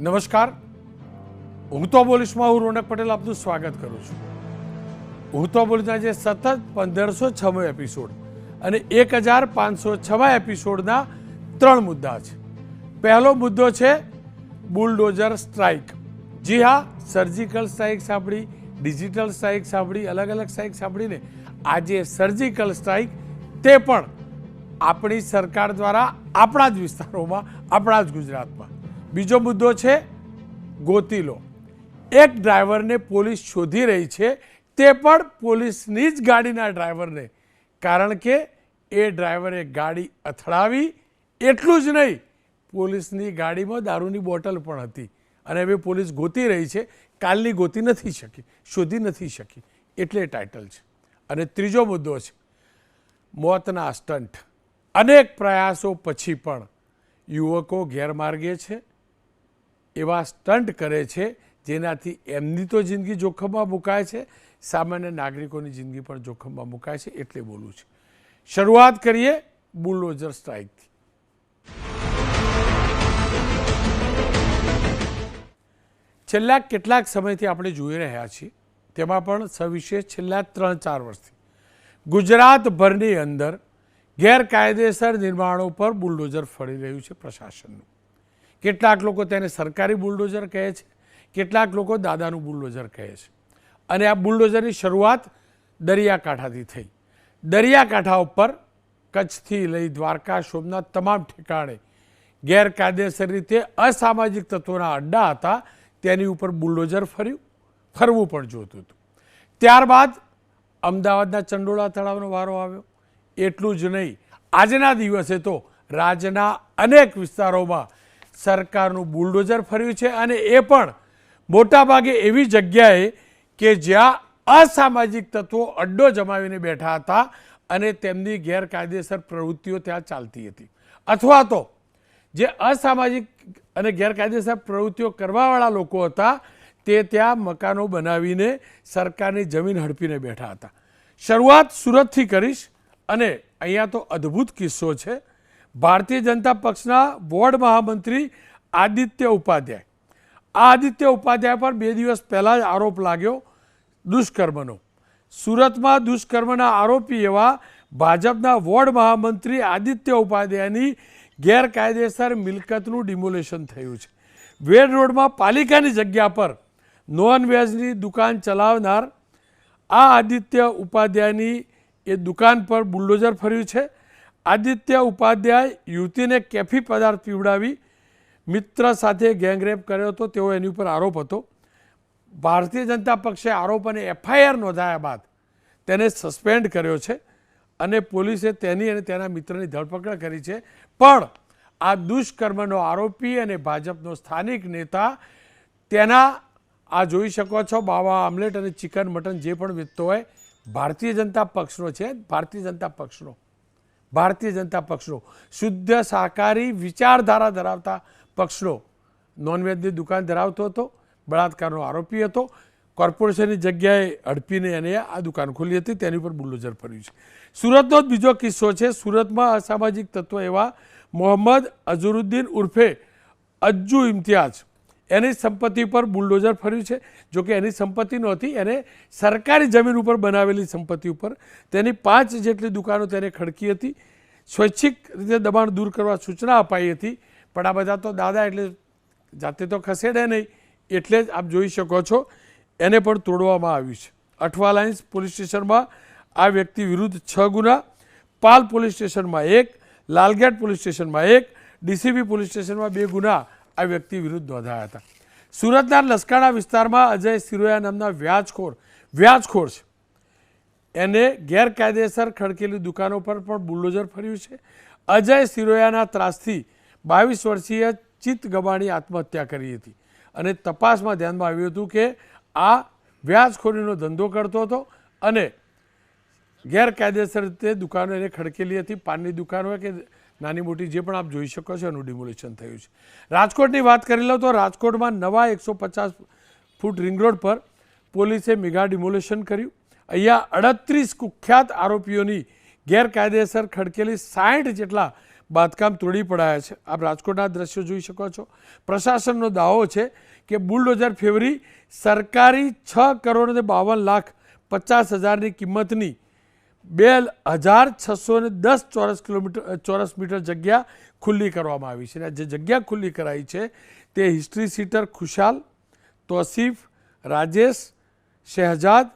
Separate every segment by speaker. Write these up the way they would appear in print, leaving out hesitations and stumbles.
Speaker 1: નમસ્કાર, હું તો બોલીશમાં હું રોનક પટેલ આપનું સ્વાગત કરું છું. હું તો બોલીશના જે સતત 1506મો એપિસોડ અને 1506મા એપિસોડના 3 મુદ્દા છે. પહેલો મુદ્દો છે બુલડોઝર સ્ટ્રાઇક. જી હા, સર્જિકલ સ્ટ્રાઇક સાંભળી, ડિજિટલ સ્ટ્રાઇક સાંભળી, અલગ અલગ સ્ટ્રાઇક સાંભળીને આજે સર્જિકલ સ્ટ્રાઇક, તે પણ આપણી સરકાર દ્વારા આપણા જ વિસ્તારોમાં, આપણા જ ગુજરાતમાં. બીજો મુદ્દો છે ગોતી લો. એક ડ્રાઈવરને પોલીસ શોધી રહી છે, તે પણ પોલીસની જ ગાડીના ડ્રાઈવરને, કારણ કે એ ડ્રાઈવરે ગાડી અથડાવી. એટલું જ નહીં, પોલીસની ગાડીમાં દારૂની બોટલ પણ હતી અને હવે પોલીસ ગોતી રહી છે. કાલની ગોતી નથી શકી, શોધી નથી શકી, એટલે ટાઇટલ છે. અને ત્રીજો મુદ્દો છે મોતના સ્ટન્ટ. અનેક પ્રયાસો પછી પણ યુવકો ગેરમાર્ગે છે, એવા સ્ટન્ટ કરે છે જેનાથી એમની તો જિંદગી જોખમમાં મુકાય છે, સામાન્ય નાગરિકોની જિંદગી પણ જોખમમાં મુકાય છે. એટલે બોલવું છે. શરૂઆત કરીએ બુલડોઝર સ્ટ્રાઇકથી. છેલ્લા કેટલાક સમયથી આપણે જોઈ રહ્યા છીએ, તેમાં પણ સવિશેષ છેલ્લા 3-4 વર્ષથી ગુજરાતભરની અંદર ગેરકાયદેસર નિર્માણો પર બુલડોઝર ફરી રહ્યું છે પ્રશાસનનું. કેટલાક લોકો તેને સરકારી બુલડોઝર કહે છે, કેટલાક લોકો દાદાનું બુલડોઝર કહે છે. અને આ બુલડોઝરની શરૂઆત દરિયાકાંઠાથી થઈ. દરિયાકાંઠા ઉપર કચ્છથી લઈ દ્વારકા, સોમનાથ તમામ ઠેકાણે ગેરકાયદેસર રીતે અસામાજિક તત્વોના અડ્ડા હતા, તેની ઉપર બુલડોઝર ફરવું પણ જોતું હતું. ત્યારબાદ અમદાવાદના ચંડોળા તળાવનો વારો આવ્યો. એટલું જ નહીં, આજના દિવસે તો રાજ્યના અનેક વિસ્તારોમાં સરકારનું બુલડોઝર ફર્યું છે, અને એ પણ મોટાભાગે એવી જગ્યાએ કે જ્યાં અસામાજિક તત્વો અડ્ડો જમાવીને બેઠા હતા અને તેમની ગેરકાયદેસર પ્રવૃત્તિઓ ત્યાં ચાલતી હતી, અથવા તો જે અસામાજિક અને ગેરકાયદેસર પ્રવૃત્તિઓ કરવાવાળા લોકો હતા તે ત્યાં મકાનો બનાવીને સરકારની જમીન હડપીને બેઠા હતા. શરૂઆત સુરતથી કરીશ, અને અહીંયા તો અદ્ભુત કિસ્સો છે. ભારતીય જનતા પક્ષના વોર્ડ મહામંત્રી આદિત્ય ઉપાધ્યાય. આ આદિત્ય ઉપાધ્યાય પર 2 દિવસ પહેલાં જ આરોપ લાગ્યો દુષ્કર્મનો. સુરતમાં દુષ્કર્મના આરોપી એવા ભાજપના વોર્ડ મહામંત્રી આદિત્ય ઉપાધ્યાયની ગેરકાયદેસર મિલકતનું ડિમોલેશન થયું છે. વેડ રોડમાં પાલિકાની જગ્યા પર નોનવેજની દુકાન ચલાવનાર આ આદિત્ય ઉપાધ્યાયની એ દુકાન પર બુલડોઝર ફર્યું છે. આદિત્ય ઉપાધ્યાય યુવતીને કેફી પદાર્થ પીવડાવી મિત્ર સાથે ગેંગરેપ કર્યો હતો, તેવો એની ઉપર આરોપ હતો. ભારતીય જનતા પક્ષે આરોપ અને FIR નોંધાયા બાદ તેને સસ્પેન્ડ કર્યો છે, અને પોલીસે તેની અને તેના મિત્રની ધરપકડ કરી છે. પણ આ દુષ્કર્મનો આરોપી અને ભાજપનો સ્થાનિક નેતા, તેના આ જોઈ શકો છો બાવા આમલેટ અને ચિકન મટન જે પણ વેચતો હોય, ભારતીય જનતા પક્ષનો છે. ભારતીય જનતા પક્ષનો શુદ્ધ શાકાહારી વિચારધારા ધરાવતા પક્ષનો નોનવેજની દુકાન ધરાવતો હતો, બળાત્કારનો આરોપી હતો. કોર્પોરેશનની જગ્યાએ હડપીને એને આ દુકાન ખોલી હતી, તેની ઉપર બુલડોઝર ફર્યું છે. સુરતનો જ બીજો કિસ્સો છે. સુરતમાં અસામાજિક તત્વો એવા મોહમ્મદ અઝરુદ્દીન ઉર્ફે અજ્જુ ઇમ્તિયાઝ, એની સંપત્તિ પર બુલડોઝર ફર્યું છે. જોકે એની સંપત્તિ નહોતી, એને સરકારી જમીન ઉપર બનાવેલી સંપત્તિ ઉપર તેની 5 જેટલી દુકાનો તેને ખડકી હતી. સ્વૈચ્છિક રીતે દબાણ દૂર કરવા સૂચના અપાઈ હતી, પણ આ બધા તો દાદા એટલે જાતે તો ખસેડે નહીં, એટલે જ આપ જોઈ શકો છો એને પણ તોડવામાં આવ્યું છે. અઠવા લાઇન્સ પોલીસ સ્ટેશનમાં આ વ્યક્તિ વિરુદ્ધ 6 ગુના, પાલ પોલીસ સ્ટેશનમાં 1, લાલગેટ પોલીસ સ્ટેશનમાં 1, DCP પોલીસ સ્ટેશનમાં 2 ગુના આ વ્યક્તિ વિરુદ્ધ નોંધાયા હતા. સુરતના લસકાણા વિસ્તારમાં અજય સિરોયા નામના વ્યાજખોર છે, એને ગેરકાયદેસર ખડકેલી દુકાનો પર પણ બુલડોઝર ફર્યું છે. અજય સિરોયાના ત્રાસથી 22 વર્ષીય ચિત્ત ગબાણી આત્મહત્યા કરી હતી, અને તપાસમાં ધ્યાનમાં આવ્યું હતું કે આ વ્યાજખોરીનો ધંધો કરતો હતો અને ગેરકાયદેસર રીતે દુકાનો એને ખડકેલી હતી. પાનની દુકાન હોય કે નાની મોટી જે પણ આપ જોઈ શકો છો, એનું ડિમોલેશન થયું છે. રાજકોટની વાત કરી લો તો રાજકોટમાં નવા 150 ફૂટ રિંગ રોડ પર પોલીસે મેગા ડિમોલેશન કર્યું. અહીંયા 38 કુખ્યાત આરોપીઓની ગેરકાયદેસર ખડકેલી 60 જેટલા બાંધકામ તોડી પડાયા છે. આપ રાજકોટના દ્રશ્યો જોઈ શકો છો. પ્રશાસનનો દાવો છે કે બુલડોઝર ફેરવી સરકારી 6,52,50,000ની કિંમતની 2,610 ચોરસ મીટર જગ્યા ખુલ્લી કરવામાં આવી છે. જે જગ્યા ખુલ્લી કરાઈ છે તે હિસ્ટ્રી સીટર ખુશાલ, તોસીફ, રાજેશ, શહેજાદ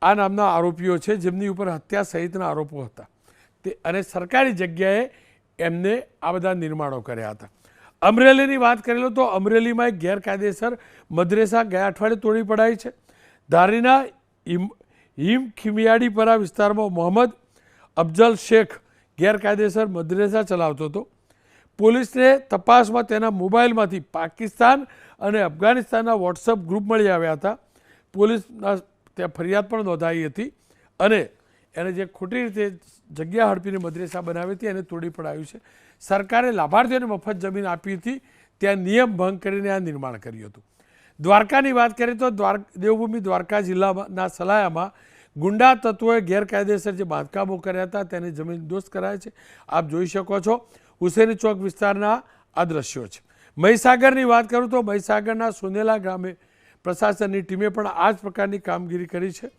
Speaker 1: આ નામના આરોપીઓ છે, જેમની ઉપર હત્યા સહિતના આરોપો હતા અને સરકારી જગ્યાએ એમને આ બધા નિર્માણો કર્યા હતા. અમરેલીની વાત કરી લો તો અમરેલીમાં એક ગેરકાયદેસર મદ્રેસા ગયા અઠવાડિયે તોડી પડાઈ છે. ધારીના હિમખીમિયાડીપરા વિસ્તારમાં મોહમ્મદ અફજલ શેખ ગેરકાયદેસર મદ્રેસા ચલાવતો હતો. પોલીસને તપાસમાં તેના મોબાઈલમાંથી પાકિસ્તાન અને અફઘાનિસ્તાનના વોટ્સઅપ ગ્રુપ મળી આવ્યા હતા. પોલીસના ત્યાં ફરિયાદ પણ નોંધાઈ હતી અને એને જે ખોટી રીતે જગ્યા હડપીને મદ્રેસા બનાવી હતી એને તોડી પડાવ્યું છે. સરકારે લાભાર્થીઓને મફત જમીન આપી હતી, ત્યાં નિયમ ભંગ કરીને આ નિર્માણ કર્યું હતું. દ્વારકાની વાત કરીએ તો દેવભૂમિ દ્વારકા જિલ્લાના સલાયામાં ગુંડા તત્વોએ ગેરકાયદેસર જે બાંધકામો કર્યા હતા તેને જમીન દોસ્ત કરાય છે. આપ જોઈ શકો છો. હુસેની ચોક વિસ્તારના આ દ્રશ્યો છે. મહીસાગરની વાત કરું તો મહીસાગરના સોનેલા ગામે પ્રશાસનની ટીમે પણ આ જ પ્રકારની કામગીરી કરી છે.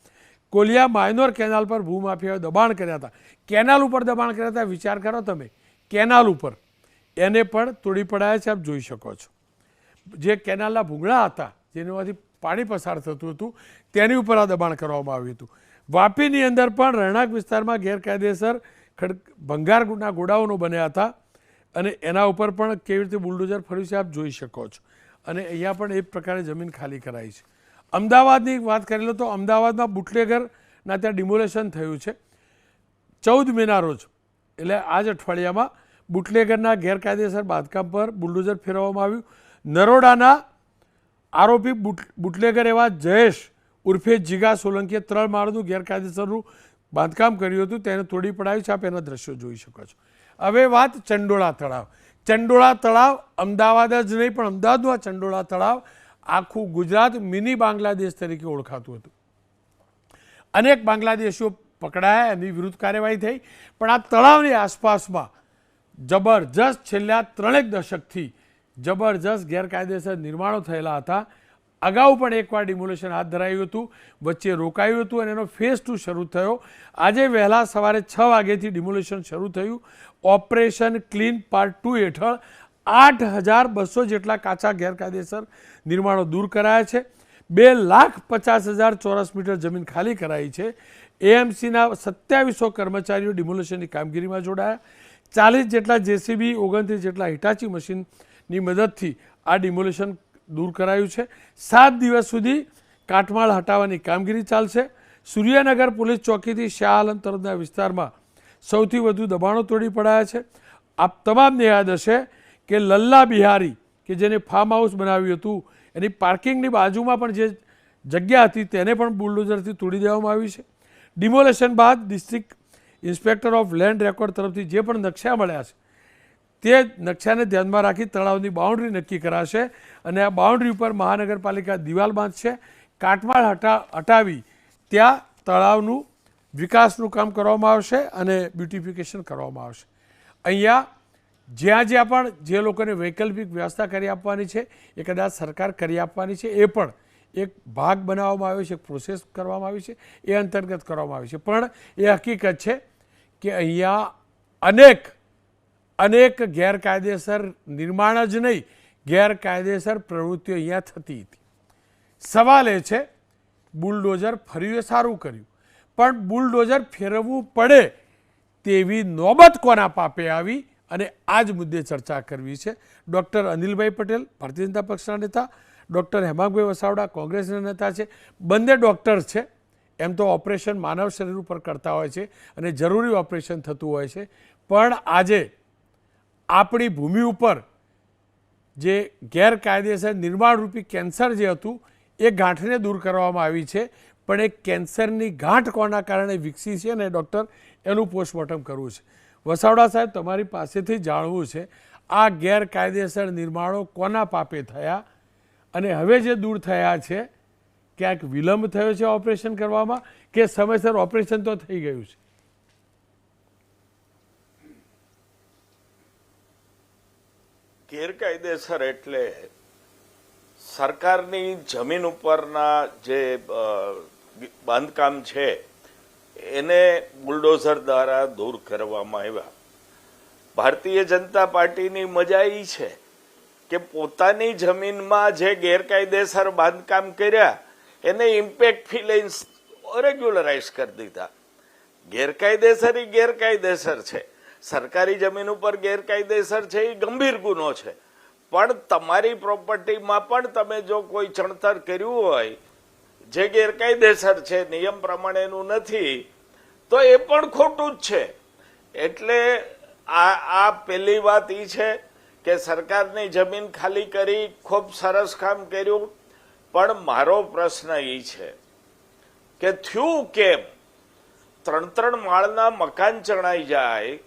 Speaker 1: કોલિયા માયનોર કેનાલ પર ભૂમાફિયાઓએ દબાણ કર્યા હતા. કેનાલ ઉપર દબાણ કર્યા હતા. વિચાર કરો તમે, કેનાલ ઉપર એને પણ તોડી પડાયા છે. આપ જોઈ શકો છો. જે કેનાલના ભૂંગળા હતા જેનામાંથી પાણી પસાર થતું હતું તેની ઉપર આ દબાણ કરવામાં આવ્યું હતું. વાપીની અંદર પણ રહેણાંક વિસ્તારમાં ગેરકાયદેસર ભંગારના ગોડાઉનો બન્યા હતા અને એના ઉપર પણ કેવી રીતે બુલડોઝર ફર્યું છે આપ જોઈ શકો છો. અને અહીંયા પણ એ પ્રકારે જમીન ખાલી કરાઈ છે. અમદાવાદની વાત કરી લો તો અમદાવાદમાં બુટલેગરના ત્યાં ડિમોલેશન થયું છે. 14 મેના રોજ એટલે આ જ અઠવાડિયામાં બુટલેગરના ગેરકાયદેસર બાંધકામ પર બુલડોઝર ફેરવવામાં આવ્યું. નરોડાના આરોપી બુટલેગર એવા જયેશ ઉર્ફે જીગા સોલંકીએ 3 માળનું ગેરકાયદેસરનું બાંધકામ કર્યું હતું, તેને તોડી પડાવ્યું છે. આપ એના દ્રશ્યો જોઈ શકો છો. હવે વાત ચંડોળા તળાવ. ચંડોળા તળાવ અમદાવાદ જ નહીં પણ અમદાવાદનું આ ચંડોળા તળાવ આખું ગુજરાત મિની બાંગ્લાદેશ તરીકે ઓળખાતું હતું. અનેક બાંગ્લાદેશીઓ પકડાયા, એની વિરુદ્ધ કાર્યવાહી થઈ. પણ આ તળાવની આસપાસમાં જબરજસ્ત છેલ્લા 3 દશકથી જબરજસ્ત ગેરકાયદેસર નિર્માણો થયેલા હતા. અગાઉ પણ એકવાર ડિમોલેશન હાથ ધરાયું હતું, વચ્ચે રોકાયું હતું અને એનો ફેઝ 2 શરૂ થયો. આજે વહેલા સવારે 6 વાગ્યાથી ડિમોલેશન શરૂ થયું. ઓપરેશન ક્લીન પાર્ટ 2 હેઠળ 8,200 જેટલા કાચા ગેરકાયદેસર નિર્માણો દૂર કરાયા છે. 2,50,000 ચોરસ મીટર જમીન ખાલી કરાઈ છે. એએમસીના 2700 કર્મચારીઓ ડિમોલેશનની કામગીરીમાં જોડાયા. 40 જેટલા જેસીબી, 29 જેટલા હિટાચી મશીનની મદદથી આ ડિમોલેશન દૂર કરાયું છે. 7 દિવસ સુધી કાટમાળ હટાવવાની કામગીરી ચાલશે. સૂર્યનગર પોલીસ ચોકીથી શાહ આલમ તરફના વિસ્તારમાં સૌથી વધુ દબાણો તોડી પડાયા છે. આપ તમામને યાદ હશે કે લલ્લા બિહારી કે જેને ફાર્મ હાઉસ બનાવ્યું હતું એની પાર્કિંગની બાજુમાં પણ જે જગ્યા હતી તેને પણ બુલડોઝરથી તોડી દેવામાં આવી છે. ડિમોલેશન બાદ district inspector of land record તરફથી જે પણ નકશા મળ્યા છે તે નકશાને ધ્યાનમાં રાખી તળાવની બાઉન્ડ્રી નક્કી કરાશે અને આ બાઉન્ડ્રી ઉપર મહાનગરપાલિકા દિવાલ બાંધશે. કાટમાળ હટાવી ત્યાં તળાવનું વિકાસનું કામ કરવામાં આવશે અને બ્યુટિફિકેશન કરવામાં આવશે. અહીંયા જ્યાં પણ જે લોકોને વૈકલ્પિક વ્યવસ્થા કરી આપવાની છે એ કદાચ સરકાર કરી આપવાની છે, એ પણ એક ભાગ બનાવવામાં આવ્યો છે, એક પ્રોસેસ કરવામાં આવી છે, એ અંતર્ગત કરવામાં આવી છે. પણ એ હકીકત છે કે અહીંયા અનેક ગેરકાયદેસર નિર્માણ જ નહીં, ગેરકાયદેસર પ્રવૃત્તિઓ અહીંયા થતી હતી. સવાલ એ છે બુલડોઝર ફર્યું એ સારું કર્યું, પણ બુલડોઝર ફેરવવું પડે તેવી નોબત કોના પાપે આવી અને આ જ મુદ્દે ચર્ચા કરવી છે. ડૉક્ટર અનિલભાઈ પટેલ ભારતીય જનતા પક્ષના નેતા, ડૉક્ટર હેમાંગભાઈ વસાવડા કોંગ્રેસના નેતા છે. બંને ડૉક્ટર છે. એમ તો ઓપરેશન માનવ શરીર ઉપર કરતા હોય છે અને જરૂરી ઓપરેશન થતું હોય છે, પણ આજે આપણી ભૂમિ ઉપર જે ગેરકાયદેસર નિર્માણરૂપી કેન્સર જે હતું એ ગાંઠને દૂર કરવામાં આવી છે. પણ એ કેન્સરની ગાંઠ કોના કારણે વિકસી છે ને ડૉક્ટર એનું પોસ્ટમોર્ટમ કરવું છે. વસાવડા સાહેબ, તમારી પાસેથી જાણવું છે આ ગેરકાયદેસર નિર્માણો કોના પાપે થયા અને હવે જે દૂર થયા છે ક્યાંક વિલંબ થયો છે ઓપરેશન કરવામાં કે સમયસર ઓપરેશન તો થઈ ગયું છે?
Speaker 2: ગેરકાયદેસર એટલે સરકારની જમીન ઉપરના જે બાંધકામ છે એને બુલડોઝર દ્વારા દૂર કરવામાં આવ્યા. ભારતીય જનતા પાર્ટીની મજા એ છે કે પોતાની જમીનમાં જે ગેરકાયદેસર બાંધકામ કર્યા એને ઇમ્પેક્ટ ફી લઈને રેગ્યુલરાઇઝ કરી દીધા. ગેરકાયદેસર એ ગેરકાયદેસર છે. સરકારી જમીન ઉપર ગેરકાયદેસર છે એ ગંભીર ગુનો છે. પણ તમારી પ્રોપર્ટીમાં પણ તમે જો કોઈ ચણતર કર્યું હોય જે ગેરકાયદેસર છે, નિયમ પ્રમાણેનું નથી, તો એ પણ ખોટું જ છે. એટલે આ પહેલી વાત એ છે કે સરકારની જમીન ખાલી કરી, ખૂબ સરસ કામ કર્યું. પણ મારો પ્રશ્ન એ છે કે થયું કેમ? 3 માળના મકાન ચણાઈ જાય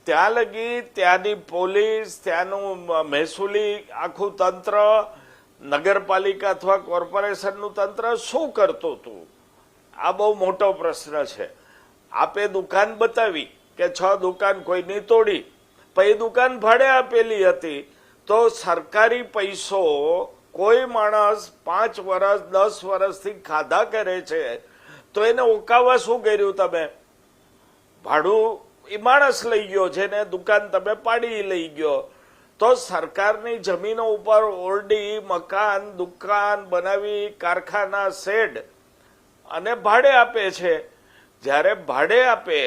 Speaker 2: ત્યાં લગી ત્યાંની પોલીસ, ત્યાંનું મહેસૂલી આખું તંત્ર, નગરપાલિકા અથવા કોર્પોરેશનનું તંત્ર શું કરતું હતું? આ બહુ મોટો પ્રશ્ન છે. આપે દુકાન બતાવી કે 6 દુકાન કોઈની તોડી, પછી દુકાન ભાડે આપેલી હતી, તો સરકારી પૈસો કોઈ માણસ 5 વર્ષ 10 વર્ષથી ખાધા કરે છે, તો એને ઓકાવા શું કર્યું તમે? ભાડું એ માણસ લઈ ગયો છે ને દુકાન તમે પાડી લઈ ગયો. તો સરકારની જમીનો ઉપર ઓરડી, મકાન, દુકાન બનાવી, કારખાના, શેડ અને ભાડે આપે છે. જ્યારે ભાડે આપે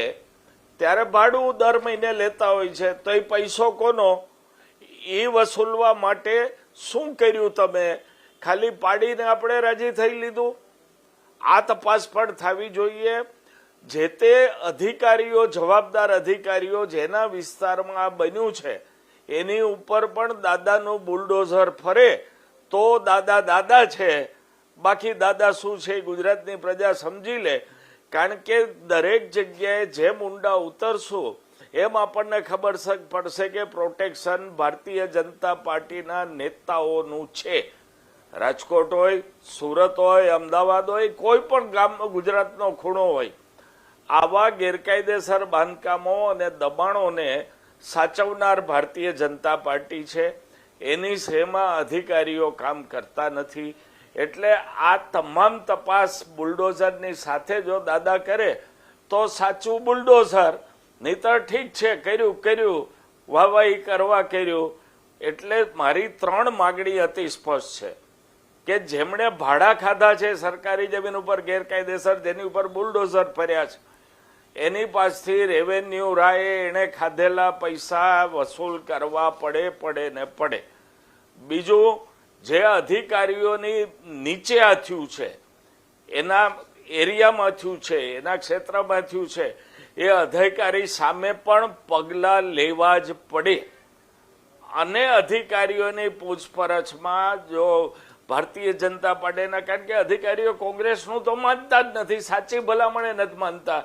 Speaker 2: ત્યારે ભાડું દર મહિને લેતા હોય છે, તો એ પૈસો કોનો? એ વસૂલવા માટે શું કર્યું તમે? ખાલી પાડીને આપણે રાજી થઈ લીધું? આ તપાસ પણ થવી જોઈએ. જે તે અધિકારીઓ, જવાબદાર અધિકારીઓ જેના વિસ્તારમાં આ બન્યું છે એની ઉપર પણ દાદાનું બુલડોઝર ફરે તો દાદા છે. બાકી દાદા શું છે ગુજરાતની પ્રજા સમજી લે. કારણ કે દરેક જગ્યાએ જેમ ઊંડા ઉતરશું એમ આપણને ખબર પડશે કે પ્રોટેક્શન ભારતીય જનતા પાર્ટીના નેતાઓનું છે. રાજકોટ હોય, સુરત હોય, અમદાવાદ હોય, કોઈ પણ ગામ, ગુજરાતનો ખૂણો હોય, આવા ગેરકાયદેસર બાંધકામો અને દબાણોને સાચવનાર ભારતીય જનતા પાર્ટી છે. એની સેમાં અધિકારીઓ કામ કરતા નથી. એટલે આ તમામ તપાસ બુલડોઝરની સાથે જો દાદા કરે તો સાચું બુલડોઝર, નહીતર ઠીક છે કર્યું વાહવાહી કરવા કર્યું. એટલે મારી 3 માગણી અતિ સ્પષ્ટ છે કે જેમણે ભાડા ખાધા છે સરકારી જમીન ઉપર ગેરકાયદેસર, જેની ઉપર બુલડોઝર ફર્યા છે, એની પાસેથી રેવન્યુ રાયે એને ખાધેલા પૈસા વસૂલ કરવા પડે. બીજું, જે અધિકારીઓની નીચે આ થયું છે, એના એરિયામાં થયું છે, એના ક્ષેત્રમાં થયું છે, એ અધિકારી સામે પણ પગલાં લેવા જ પડે. અને અધિકારીઓની પૂછપરછમાં જો ભારતીય જનતા પાર્ટીના, કારણ કે અધિકારીઓ કોંગ્રેસનું તો માનતા જ નથી, સાચી ભલામણે નથી માનતા.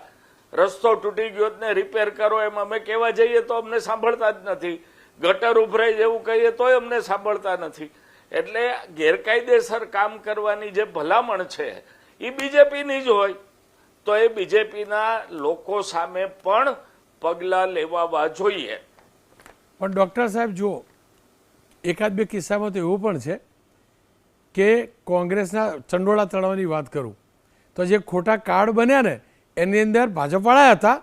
Speaker 2: રસ્તો તૂટી ગયો ને રિપેર કરો એમ અમે કહેવા જઈએ તો અમને સાંભળતા જ નથી. ગટર ઉભરાય જેવું કહીએ તોય અમને સાંભળતા નથી. એટલે ગેરકાયદેસર કામ કરવાની જે ભલામણ છે એ બીજેપીની જ હોય, તો એ બીજેપીના લોકો સામે પણ પગલાં લેવા જોઈએ.
Speaker 1: પણ ડૉક્ટર સાહેબ, જુઓ, 1-2 કિસ્સામાં તો એવું પણ છે કે કોંગ્રેસના ચંડોળા તળવાની વાત કરું તો જે ખોટા કાર્ડ બન્યા ને એની અંદર ભાજપવાળા હતા,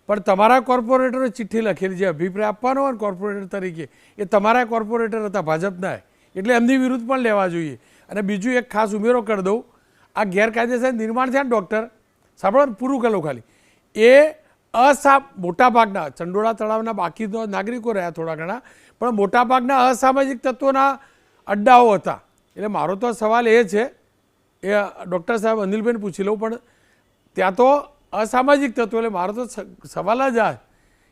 Speaker 1: પણ તમારા કોર્પોરેટરે ચિઠ્ઠી લખેલી, જે અભિપ્રાય આપવાનો હોય ને કોર્પોરેટર તરીકે, એ તમારા કોર્પોરેટર હતા ભાજપના. એટલે એમની વિરુદ્ધ પણ લેવા જોઈએ. અને બીજું એક ખાસ ઉમેરો કરી દઉં, આ ગેરકાયદેસર નિર્માણ થયા ને ડૉક્ટર, સાંભળો પૂરું કરો ખાલી, એ મોટાભાગના ચંડોળા તળાવના બાકી તો નાગરિકો રહ્યા થોડા ઘણા, પણ મોટાભાગના અસામાજિક તત્વોના અડ્ડાઓ હતા. એટલે મારો તો સવાલ એ છે, એ ડૉક્ટર સાહેબ અનિલભાઈને પૂછી લઉં, પણ ત્યાં તો અસામાજિક તત્વો, એટલે મારો તો સવાલ જ આ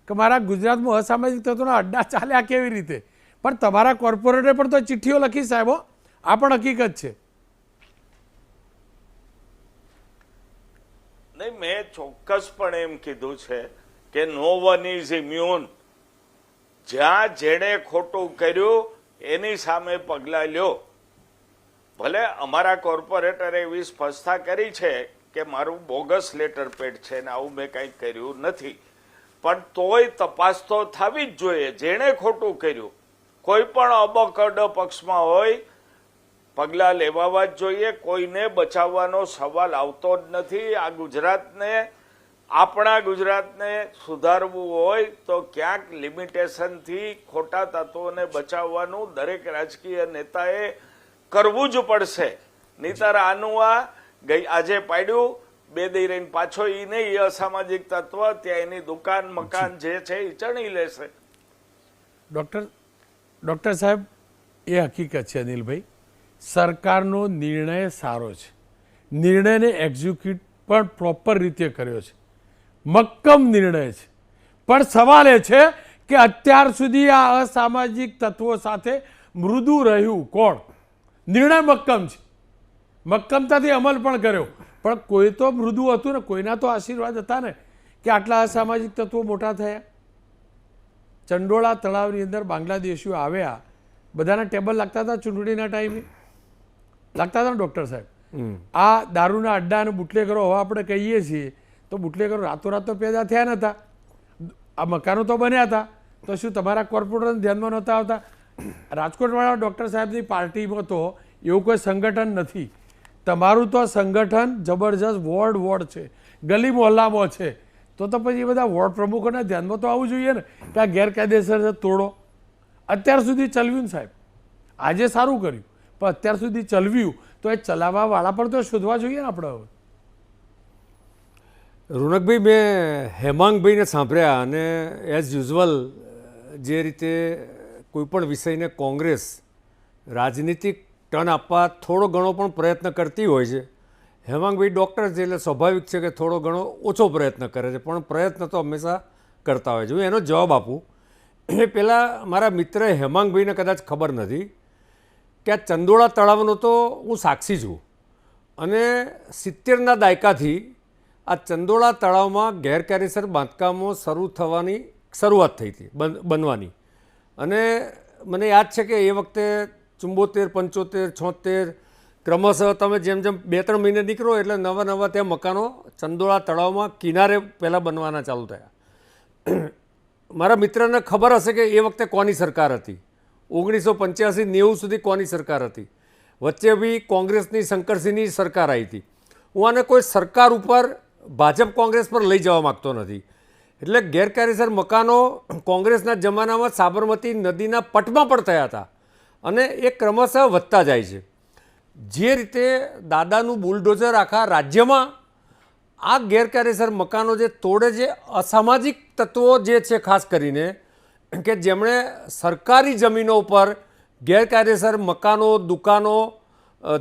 Speaker 1: કે મારા ગુજરાતમાં અસામાજિક તત્વોના અડ્ડા ચાલ્યા કેવી રીતે? પણ તમારા કોર્પોરેટરે પણ તો ચિઠ્ઠીઓ લખી સાહેબો, આ પણ હકીકત છે.
Speaker 2: નહીં, મેં ચોક્કસપણે એમ કીધું છે કે નો વન ઇઝ ઇમ્યુન. જ્યાં જેણે ખોટું કર્યું એની સામે પગલાં લ્યો. ભલે અમારા કોર્પોરેટરે એવી સ્પષ્ટતા કરી છે કે મારું બોગસ લેટર પેડ છે ને આવું મેં કંઈ કર્યું નથી, પણ તોય તપાસ તો થવી જ જોઈએ. જેણે ખોટું કર્યું કોઈ પણ અબકડ પક્ષમાં હોય પગલાં લેવાવા જ જોઈએ. કોઈને બચાવવાનો સવાલ આવતો જ નથી. આ ગુજરાતને, આપણા ગુજરાતને સુધારવું હોય તો ક્યાંક લિમિટેશનથી ખોટા તત્વોને બચાવવાનું દરેક રાજકીય નેતાએ કરવું જ પડશે. નહીંતર આનું આ આજે પાડ્યું બે દી રહીને પાછો એ નહીં, અસામાજિક તત્વ ત્યાં એની દુકાન મકાન જે છે એ ચણી લેશે.
Speaker 1: ડૉક્ટર સાહેબ, એ હકીકત છે અનિલભાઈ, સરકારનો નિર્ણય સારો છે, નિર્ણયને એક્ઝિક્યુટ પણ પ્રોપર રીતે કર્યો છે, મક્કમ નિર્ણય છે. પણ સવાલ એ છે કે અત્યાર સુધી આ અસામાજિક તત્વો સાથે મૃદુ રહ્યું કોણ? નિર્ણય મક્કમ છે, મક્કમતાથી અમલ પણ કર્યો, પણ કોઈ તો મૃદુ હતું ને, કોઈના તો આશીર્વાદ હતા ને કે આટલા અસામાજિક તત્વો મોટા થયા. ચંડોળા તળાવની અંદર બાંગ્લાદેશીઓ આવ્યા, બધાના ટેબલ લાગતા હતા ચૂંટણીના ટાઈમે, લાગતા હતા ને ડૉક્ટર સાહેબ? આ દારૂના અડ્ડા અને બુટલેગરો હવે આપણે કહીએ છીએ તો બુટલેગરો રાતોરાત તો પેદા થયા નહોતા, આ મકાનો તો બન્યા હતા. તો શું તમારા કોર્પોરેટરને ધ્યાનમાં નહોતા આવતા? રાજકોટવાળા ડૉક્ટર સાહેબની પાર્ટીમાં તો એવું કોઈ સંગઠન નથી. તમારું તો સંગઠન જબરજસ્ત વોર્ડ છે, ગલી મોહલ્લામાં છે. તો પછી બધા વોર્ડ પ્રમુખોના ધ્યાનમાં તો આવવું જોઈએ ને કે આ ગેરકાયદેસર છે, તોડો. અત્યાર સુધી ચલવ્યું ને સાહેબ, આજે સારું કર્યું, પણ અત્યાર સુધી ચલવ્યું તો એ ચલાવવાવાળા પણ તો શોધવા જોઈએ ને આપણે. હવે
Speaker 3: રોનકભાઈ, મેં હેમાંગભાઈને સાંભળ્યા અને એઝ યુઝ્યુઅલ જે રીતે કોઈપણ વિષયને કોંગ્રેસ રાજનીતિક ટર્ન આપવા થોડો ઘણો પણ પ્રયત્ન કરતી હોય છે. હેમાંગભાઈ ડૉક્ટર છે એટલે સ્વાભાવિક છે કે થોડો ઘણો ઓછો પ્રયત્ન કરે છે, પણ પ્રયત્ન તો હંમેશા કરતા હોય છે. હું એનો જવાબ આપું એ પહેલાં મારા મિત્ર હેમાંગભાઈને કદાચ ખબર નથી કે આ ચંદોળા તળાવનો તો હું સાક્ષી છું અને 70ના દાયકાથી આ ચંદોળા તળાવમાં ગેરકાયદેસર બાંધકામો શરૂ થવાની શરૂઆત થઈ હતી, બનવાની. અને મને યાદ છે કે એ વખતે 74, 75, 76 ક્રમશઃ તમે જેમ જેમ 2-3 મહિને નીકળો એટલે નવા નવા ત્યાં મકાનો ચંદોળા તળાવમાં કિનારે પહેલાં બનવાના ચાલુ થયા. મારા મિત્રને ખબર હશે કે એ વખતે કોની સરકાર હતી, 1985-90 સુધી કોની સરકાર હતી. વચ્ચે બી કોંગ્રેસની શંકરસિંહની સરકાર આવી હતી. હું આને કોઈ સરકાર ઉપર, ભાજપ કોંગ્રેસ પર લઈ જવા માગતો નથી. એટલે ગેરકાયદેસર મકાનો કોંગ્રેસના જમાનામાં સાબરમતી નદીના પટમાં પણ થયા હતા અને એ ક્રમશઃ વધતા જાય છે. જે રીતે દાદાનું બુલડોઝર આખા રાજ્યમાં આ ગેરકાયદેસર મકાનો જે તોડે છે, અસામાજિક તત્વો જે છે ખાસ કરીને કે જેમણે સરકારી જમીનો ઉપર ગેરકાયદેસર મકાનો, દુકાનો,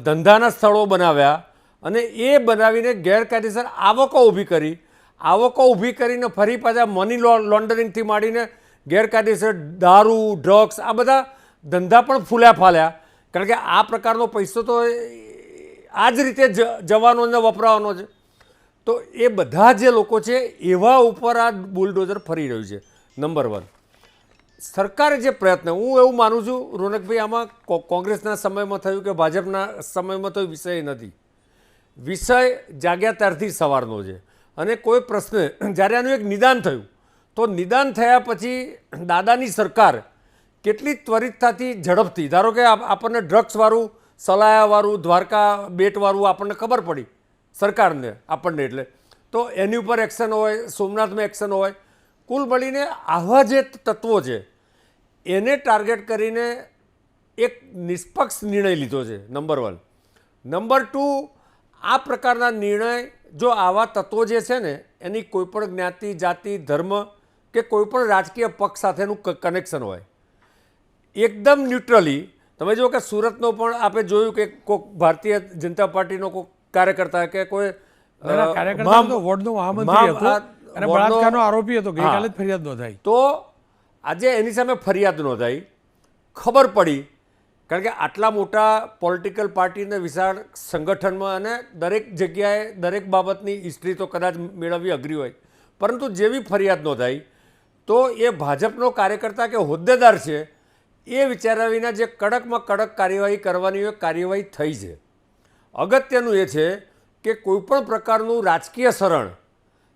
Speaker 3: ધંધાના સ્થળો બનાવ્યા અને એ બનાવીને ગેરકાયદેસર આવકો ઊભી કરી, આવકો ઊભી કરીને ફરી પાછા મની લોન્ડરિંગથી માંડીને ગેરકાયદેસર દારૂ, ડ્રગ્સ, આ બધા ધંધા પણ ફૂલ્યા ફાલ્યા. કારણ કે આ પ્રકારનો પૈસો તો આ જ રીતે જવાનો ને વપરાવાનો છે. તો એ બધા જે લોકો છે એવા ઉપર આ બુલડોઝર ફરી રહ્યું છે. નંબર 1, સરકારે જે પ્રયત્ન, હું એવું માનું છું રોનકભાઈ, આમાં કોંગ્રેસના સમયમાં થયું કે ભાજપના સમયમાં તો વિષય નથી. વિષય જાગ્યા ત્યારથી સવારનો છે. અને કોઈ પ્રશ્ન જ્યારે આનું એક નિદાન થયું તો નિદાન થયા પછી દાદાની સરકાર કેટલી ત્વરિતતાથી, ઝડપથી, ધારો કે આપણને ડ્રગ્સવાળું, સલાયાવાળું, દ્વારકા બેટવાળું આપણને ખબર પડી સરકારને આપણને, એટલે તો એની ઉપર એક્શન હોય, સોમનાથમાં એક્શન હોય. કુલ મળીને આવા જે તત્વો છે એને ટાર્ગેટ કરીને એક નિષ્પક્ષ નિર્ણય લીધો છે. નંબર 1. નંબર 2, આ પ્રકારના નિર્ણય જો આવા તત્વો જે છે ને એની કોઈપણ જ્ઞાતિ, જાતિ, ધર્મ કે કોઈપણ રાજકીય પક્ષ સાથેનું કનેક્શન હોય, એકદમ ન્યુટ્રલી, તમે જુઓ કે સુરતનો પણ આપણે જોયું કે કોઈક ભારતીય જનતા પાર્ટીનો કોઈ કાર્યકર્તા કે કોઈ
Speaker 1: વોર્ડનો મહામંત્રી હતો અને બળાત્કારનો આરોપી હતો, ગઈકાલે જ ફરિયાદ નોંધાઈ.
Speaker 3: તો આજે એની સામે ફરિયાદ નોંધાઈ, ખબર પડી. કારણ કે આટલા મોટા પોલિટિકલ પાર્ટીને વિશાળ સંગઠનમાં અને દરેક જગ્યાએ દરેક બાબતની હિસ્ટ્રી તો કદાચ મેળવવી અઘરી હોય, પરંતુ જેવી ફરિયાદ નોંધાઈ તો એ ભાજપનો કાર્યકર્તા કે હોદ્દેદાર છે એ વિચાર્યા વિના જે કડકમાં કડક કાર્યવાહી કરવાની હોય કાર્યવાહી થઈ છે. અગત્યનું એ છે કે કોઈપણ પ્રકારનું રાજકીય શરણ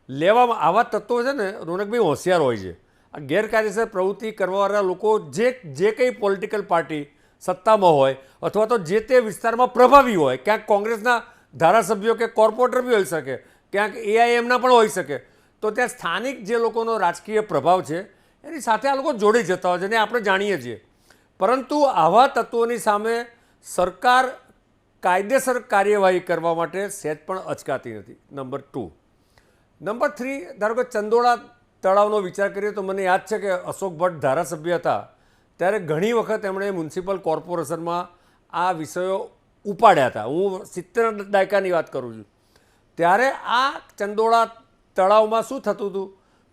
Speaker 3: લેવામાં આવા તત્વો છે ને રોનકભાઈ હોશિયાર હોય છે. આ ગેરકાયદેસર પ્રવૃત્તિ કરવાવાળા લોકો જે કંઈ પોલિટિકલ પાર્ટી સત્તામાં હોય અથવા તો જે તે વિસ્તારમાં પ્રભાવી હોય, ક્યાંક કોંગ્રેસના ધારાસભ્યો કે કોર્પોરેટર બી હોઈ શકે, ક્યાંક એઆઈએમના પણ હોઈ શકે, તો ત્યાં સ્થાનિક જે લોકોનો રાજકીય પ્રભાવ છે એની સાથે આ લોકો જોડી જતા હોય છે અને આપણે જાણીએ છીએ. પરંતુ આવા તત્વોની સામે સરકાર કાયદેસર કાર્યવાહી કરવા માટે સહેજ પણ અચકાતી નથી. નંબર 2. નંબર 3, ધારો કે ચંદોળા તળાવનો વિચાર કરીએ તો મને યાદ છે કે અશોક ભટ્ટ ધારાસભ્ય હતા ત્યારે ઘણી વખત એમણે મ્યુનિસિપલ કોર્પોરેશનમાં આ વિષયો ઉપાડ્યા હતા. હું 70 દાયકાની વાત કરું છું. ત્યારે આ ચંદોળા તળાવમાં શું થતું હતું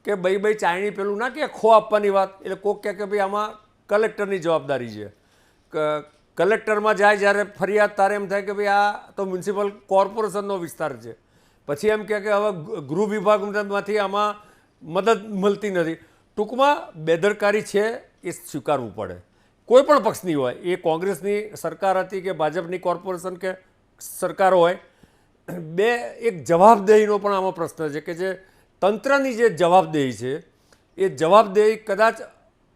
Speaker 3: કે ભાઈ ચાયણી પેલું ના કે ખો આપવાની વાત, એટલે કોક કહે કે ભાઈ આમાં કલેક્ટરની જવાબદારી છે. કલેક્ટરમાં જાય જ્યારે ફરિયાદ તારે એમ થાય કે ભાઈ આ તો મ્યુનિસિપલ કોર્પોરેશનનો વિસ્તાર છે. પછી એમ કહે કે હવે ગૃહ વિભાગમાંથી આમાં મદદ મળતી નથી. ટૂંકમાં બેદરકારી છે એ સ્વીકારવું પડે. કોઈ પણ પક્ષની હોય, એ કોંગ્રેસની સરકાર હતી કે ભાજપની કોર્પોરેશન કે સરકાર હોય, એક જવાબદેહીનો પણ આમાં પ્રશ્ન છે કે જે તંત્રની જે જવાબદેહી છે એ જવાબદેહી કદાચ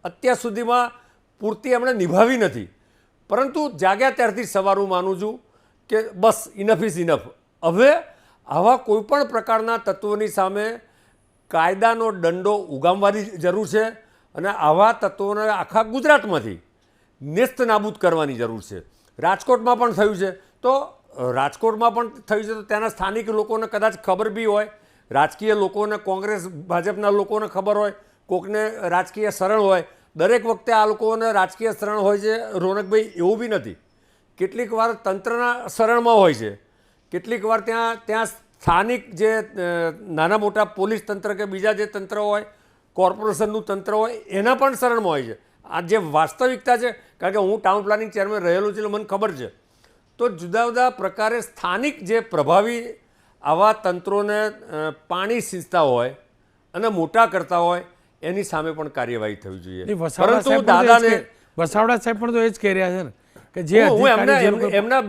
Speaker 3: અત્યાર સુધીમાં પૂરતી એમણે નિભાવી નથી. પરંતુ જાગ્યા ત્યારથી સવાર હું માનું છું કે બસ ઇનફ ઇઝ ઇનફ. હવે આવા કોઈપણ પ્રકારના તત્વોની સામે કાયદાનો દંડો ઉગામવાની જરૂર છે અને આવા તત્વોને આખા ગુજરાતમાંથી નેસ્ત નાબૂદ કરવાની જરૂર છે. રાજકોટમાં પણ થયું છે તો ત્યાંના સ્થાનિક લોકોને કદાચ ખબર બી હોય, રાજકીય લોકોને, કોંગ્રેસ ભાજપના લોકોને ખબર હોય, કોકને રાજકીય શરણ હોય. દરેક વખતે આ લોકોને રાજકીય શરણ હોય છે રોનકભાઈ, એવું બી નથી. કેટલીક વાર તંત્રના શરણમાં હોય છે, કેટલીક વાર ત્યાં સ્થાનિક જે નાના મોટા પોલીસ તંત્ર કે બીજા જે તંત્ર હોય, કોર્પોરેશનનું તંત્ર હોય, એના પણ શરણમાં હોય છે. આ જે વાસ્તવિકતા છે, કારણ કે હું ટાઉન પ્લાનિંગ ચેરમેન રહેલું છું એટલે મને ખબર છે. તો જુદા જુદા પ્રકારે સ્થાનિક જે પ્રભાવી આવા તંત્રોને પાણી સિંચતા હોય અને મોટા કરતા હોય એની સામે પણ કાર્યવાહી થવી જોઈએ. પરંતુ દાદાને
Speaker 1: વસાવડા સાહેબ પણ તો એ જ કહી રહ્યા છે ને કે જે
Speaker 3: હું એમના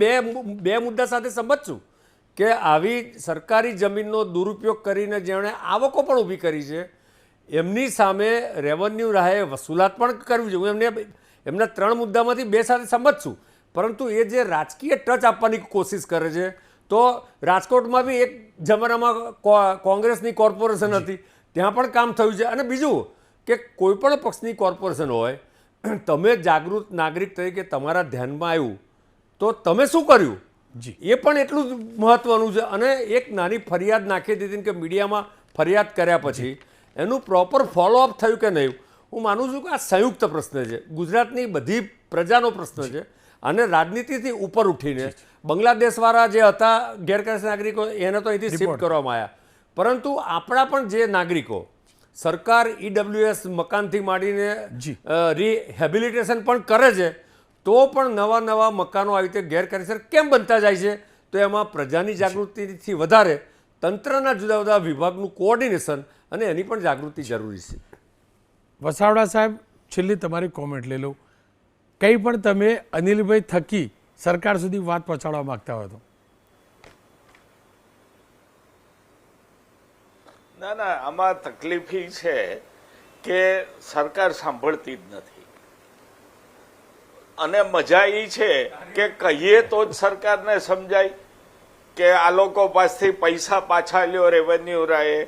Speaker 3: બે મુદ્દા સાથે સંમત છું કે આવી સરકારી જમીનનો દુરુપયોગ કરીને જેમણે આવકો પણ ઊભી કરી છે એમની સામે રેવન્યુ રાહે વસૂલાત પણ કરવી જોઈએ. હું એમના 3 મુદ્દામાંથી 2 સાથે સંમત છું. પરંતુ એ જે રાજકીય ટચ આપવાની કોશિશ કરે છે, તો રાજકોટમાં બી એક જમાનામાં કોંગ્રેસની કોર્પોરેશન હતી, ત્યાં પણ કામ થયું છે. અને બીજું કે કોઈ પણ પક્ષની કોર્પોરેશન હોય, તમે જાગૃત નાગરિક તરીકે તમારા ધ્યાનમાં આવ્યું તો તમે શું કર્યું એ પણ એટલું જ મહત્વનું છે. અને એક નાની ફરિયાદ નાખી દીધી કે મીડિયામાં ફરિયાદ કર્યા પછી એનું પ્રોપર ફોલોઅપ થયું કે નહીં, હું માનું છું કે આ સંયુક્ત પ્રશ્ન છે, ગુજરાતની બધી પ્રજાનો પ્રશ્ન છે. અને રાજનીતિથી ઉપર ઉઠીને બાંગ્લાદેશવાળા જે હતા ગેરકાયદેસર નાગરિકો એને તો અહીંથી શિફ્ટ કરવામાં આવ્યા, પરંતુ આપણા પણ જે નાગરિકો, સરકાર ઈડબ્લ્યુએસ મકાનથી માંડીને રિહેબિલિટેશન પણ કરે છે, તો પણ નવા મકાનો આવી રીતે ગેરકાયદેસર કેમ બનતા જાય છે? તો એમાં પ્રજાની જાગૃતિથી વધારે તંત્રના જુદા જુદા વિભાગનું કોઓર્ડિનેશન અને એની પણ જાગૃતિ જરૂરી છે.
Speaker 1: વસાવડા સાહેબ, છેલ્લી તમારી કોમેન્ટ લઈ લઉં. કંઈ પણ તમે અનિલભાઈ થકી સરકાર સુધી વાત પહોંચાડવા માંગતા હોય તો?
Speaker 2: ના, આમાં તકલીફ એ છે કે સરકાર સાંભળતી જ નથી. અને મજા એ છે કે કહીએ તો જ સરકારને સમજાય કે આ લોકો પાસેથી પૈસા પાછા લ્યો રેવન્યુ રાય,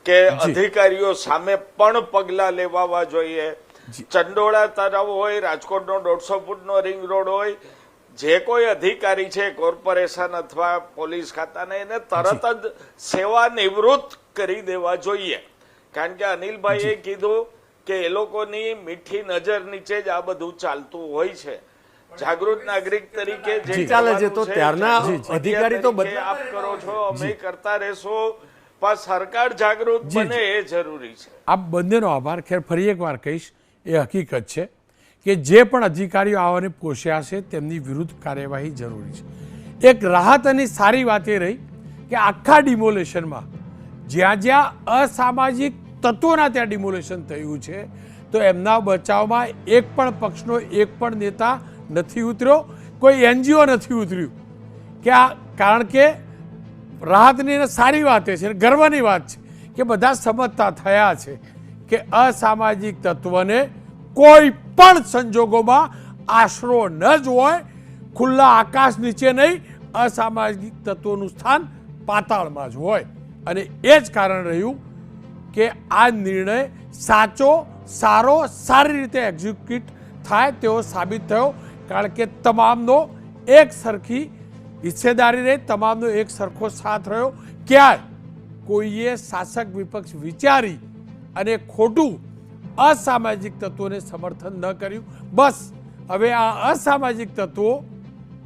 Speaker 2: કે અધિકારીઓ સામે પણ પગલાં લેવા જોઈએ. ચંડોળા તળાવ હોય, રાજકોટનો 150 ફૂટનો રિંગ રોડ હોય, જે કોઈ અધિકારી છે કોર્પોરેશન અથવા પોલીસ ખાતાને, એને તરત જ સેવા નિવૃત્ત કરી દેવા જોઈએ. કારણ કે અનિલભાઈએ કીધું કે એ લોકોની મીઠી નજર નીચે જ આ બધું ચાલતું હોય છે. જાગૃત નાગરિક તરીકે જે
Speaker 3: ચાલે છે તો ત્યારના અધિકારી તો
Speaker 2: આપ કરો છો, અમે કરતા રહેશો, પણ સરકાર જાગૃત બને એ જરૂરી છે.
Speaker 1: આપ બંનેનો આભાર. ખેર ફરી એકવાર કહીશ, એ હકીકત છે કે જે પણ અધિકારીઓ આવાને પોષ્યા છે તેમની વિરુદ્ધ કાર્યવાહી જરૂરી છે. એક રાહત અને સારી વાત એ રહી કે આખા ડિમોલેશનમાં જ્યાં અસામાજિક તત્વોના ત્યાં ડિમોલેશન થયું છે તો એમના બચાવમાં એક પણ પક્ષનો એક પણ નેતા નથી ઉતર્યો, કોઈ એનજીઓ નથી ઉતર્યું. કારણ કે રાહતની સારી વાત એ છે, ગર્વની વાત છે કે બધા સમજતા થયા છે કે અસામાજિક તત્વને કોઈ પણ સંજોગોમાં આશરો ન જ હોય, ખુલ્લા આકાશ નીચે નહીં, અસામાજિક તત્વોનું સ્થાન પાતાળમાં જ હોય. અને એ જ કારણ રહ્યું કે આ નિર્ણય સાચો, સારો, સારી રીતે એક્ઝિક્યુટ થાય તેવો સાબિત થયો. કારણ કે તમામનો એક સરખી હિસ્સેદારી રહી, તમામનો એક સરખો સાથ રહ્યો. ક્યાંય કોઈએ શાસક વિપક્ષ વિચારી અને ખોટું અસામાજિક તત્વોને સમર્થન ન કર્યું. બસ હવે આ અસામાજિક તત્વો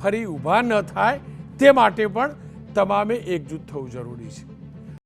Speaker 1: ફરી ઊભા ન થાય તે માટે પણ તમામે એકજૂથ થવું જરૂરી છે.